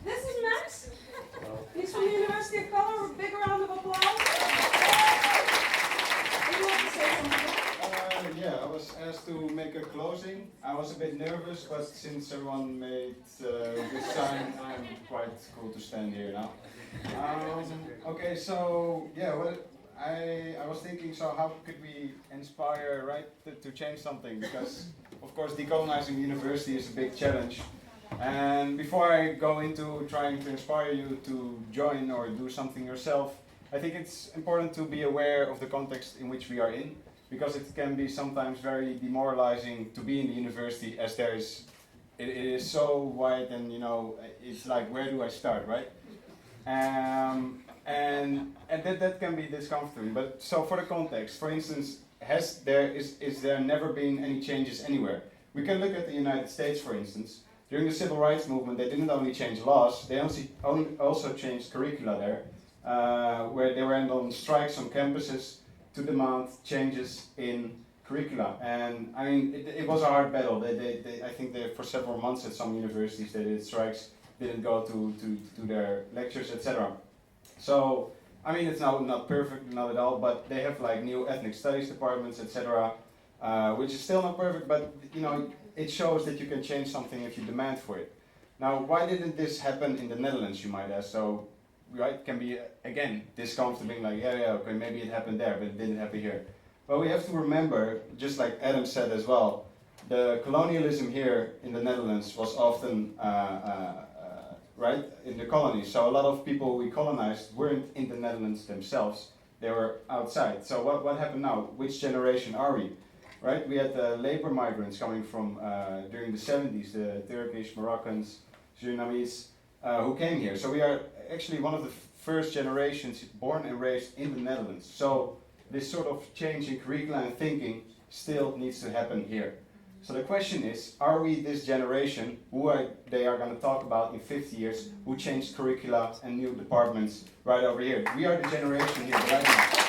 This is Max. He's from the University of Colour. Big round of applause. Would you like to say something? Yeah, I was asked to make a closing. I was a bit nervous, but since everyone made this sign, I'm quite cool to stand here now. Okay, so yeah, I was thinking, so how could we inspire, right, to change something? Because of course, decolonizing university is a big challenge. And before I go into trying to inspire you to join or do something yourself, I think it's important to be aware of the context in which we are in, because it can be sometimes very demoralizing to be in the university, as it is so wide, and it's like, where do I start, right? And that can be discomforting. But so for the context, for instance, is there never been any changes anywhere? We can look at the United States, for instance. During the civil rights movement, they didn't only change laws, they also changed curricula there, where they went on strikes on campuses to demand changes in curricula. And I mean, it was a hard battle. I think for several months at some universities they did strikes, didn't go to their lectures, etc. So, I mean, it's not perfect, not at all, but they have like new ethnic studies departments, etc., which is still not perfect, but it shows that you can change something if you demand for it. Now, why didn't this happen in the Netherlands, you might ask? So, right, can be, again, discomforting, like, yeah, okay, maybe it happened there, but it didn't happen here. But we have to remember, just like Adam said as well, the colonialism here in the Netherlands was often, right, in the colonies. So a lot of people we colonized weren't in the Netherlands themselves, they were outside. So what happened now? Which generation are we? Right, we had labor migrants coming from during the 70s, the Turkish, Moroccans, Surinamese, who came here. So we are actually one of the first generations born and raised in the Netherlands. So this sort of change in curricula and thinking still needs to happen here. So the question is, are we this generation they are going to talk about in 50 years who changed curricula and new departments right over here? We are the generation here right now.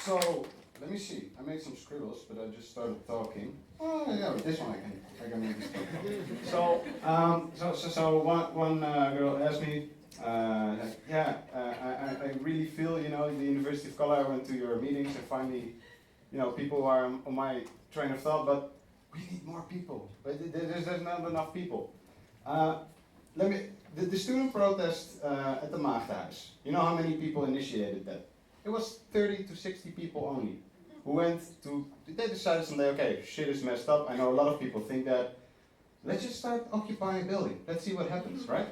So, let me see. I made some scribbles, but I just started talking. Oh, yeah, this one I can make this talk. So one girl asked me, I really feel, the University of Colour, I went to your meetings and finally, people are on my train of thought, but we need more people. But there's not enough people. The student protest at the Maagdenhuis, you know how many people initiated that? It was 30 to 60 people only who they decided someday, okay, shit is messed up. I know a lot of people think that. Let's just start occupying a building. Let's see what happens, right?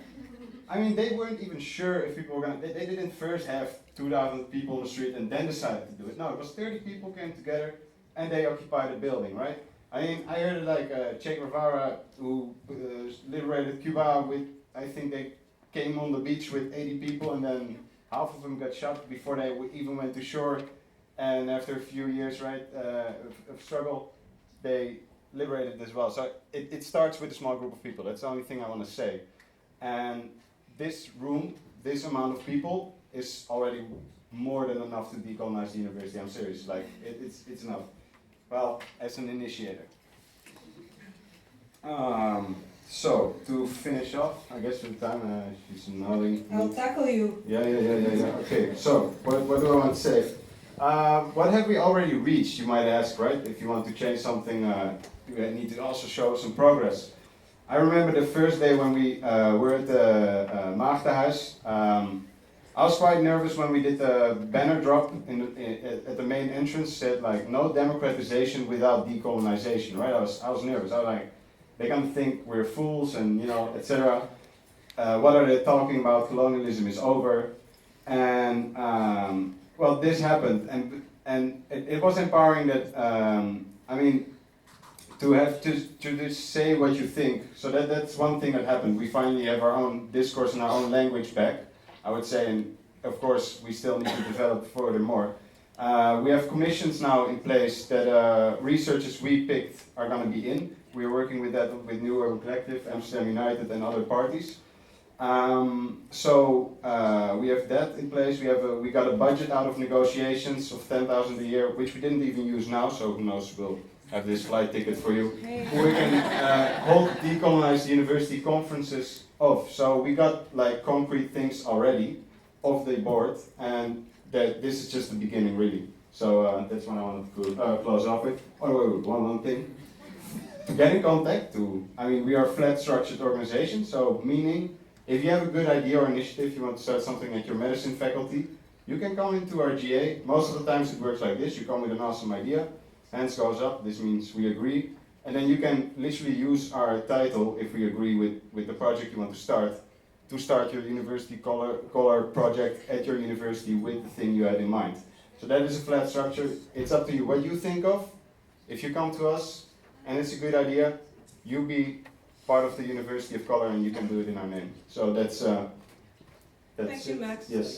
I mean, they weren't even sure if people were they didn't first have 2,000 people on the street and then decided to do it. No, it was 30 people came together and they occupied a building, right? I mean, I heard it like Che Guevara, who liberated Cuba with, I think they came on the beach with 80 people and then half of them got shot before they even went to shore, and after a few years, right, of struggle, they liberated as well. So it starts with a small group of people. That's the only thing I want to say. And this room, this amount of people, is already more than enough to decolonize the university. I'm serious. Like it's enough. Well, as an initiator. So, to finish off, I guess with time, she's nodding. I'll tackle you. Yeah. Okay, so, what do I want to say? What have we already reached, you might ask, right? If you want to change something, you need to also show some progress. I remember the first day when we were at the Maagdenhuis. I was quite nervous when we did the banner drop at the main entrance, said like, no democratization without decolonization, right? I was nervous. I was like, they're going to think we're fools and, etc. What are they talking about? Colonialism is over. And, well, this happened. And it was empowering that, to have to just say what you think. So that's one thing that happened. We finally have our own discourse and our own language back, I would say. And, of course, we still need to develop furthermore. We have commissions now in place that researchers we picked are going to be in. We're working with that with New Urban Collective, Amsterdam United, and other parties. We have that in place. We got a budget out of negotiations of 10,000 a year, which we didn't even use now. So who knows? We'll have this flight ticket for you, who we can hold Decolonize University conferences of. So we got like concrete things already off the board, and that this is just the beginning, really. So that's what I wanted to close off with. Oh, wait, one thing. To get in contact, we are a flat structured organization, so meaning if you have a good idea or initiative, you want to start something at your medicine faculty, you can come into our GA. Most of the times it works like this: you come with an awesome idea, hands goes up, this means we agree, and then you can literally use our title, if we agree with the project you want to start your University Color project at your university with the thing you had in mind. So that is a flat structure. It's up to you what you think of. If you come to us and it's a good idea, you be part of the University of Color and you can do it in our name. So that's Thank you, it. Max. Yes.